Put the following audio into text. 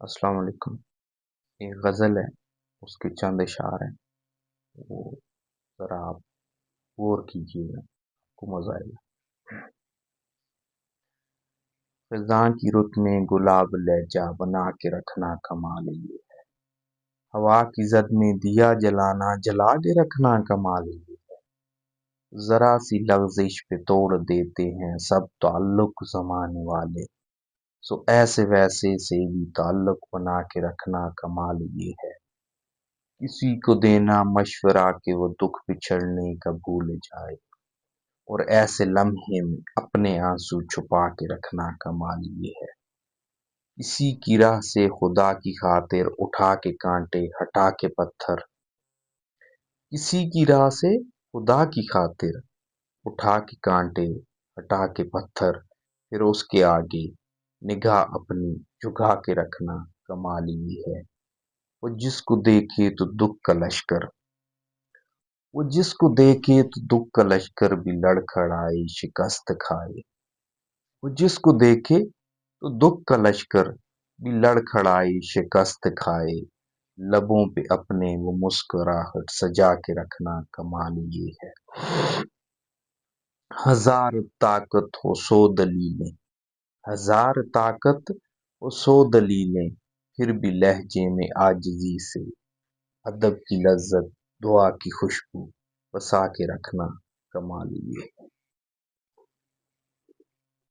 السلام علیکم۔ ایک غزل ہے، اس کے چند اشعار ہیں، وہ ذرا آپ غور کیجیے گا، آپ کو مزہ آئے گا۔ خزاں کی رت میں گلاب لہجہ بنا کے رکھنا کمال یہ ہے، ہوا کی زد میں دیا جلانا جلا کے رکھنا کمال یہ ہے، ذرا سی لغزش پہ توڑ دیتے ہیں سب تعلق زمانے والے، سو ایسے ویسے سے بھی تعلق بنا کے رکھنا کمال یہ ہے، کسی کو دینا مشورہ کہ وہ دکھ بچھڑنے کا بھول جائے، اور ایسے لمحے میں اپنے آنسو چھپا کے رکھنا کمال یہ ہے، کسی کی راہ سے خدا کی خاطر اٹھا کے کانٹے ہٹا کے پتھر، کسی کی راہ سے خدا کی خاطر اٹھا کے کانٹے ہٹا کے پتھر، پھر اس کے آگے نگاہ اپنی جھکا کے رکھنا کمال یہ ہے، وہ جس کو دیکھے تو دکھ کا لشکر، وہ جس کو دیکھے تو دکھ کا لشکر بھی لڑکھڑائے شکست کھائے، وہ جس کو دیکھے تو دکھ کا لشکر بھی لڑکھڑائے شکست کھائے، لبوں پہ اپنے وہ مسکراہٹ سجا کے رکھنا کمال یہ ہے، ہزار طاقت ہو سو دلیلیں، ہزار طاقت ہو سو دلیلیں، پھر بھی لہجے میں عاجزی سے ادب کی لذت دعا کی خوشبو بسا کے رکھنا کمال یہ ہے۔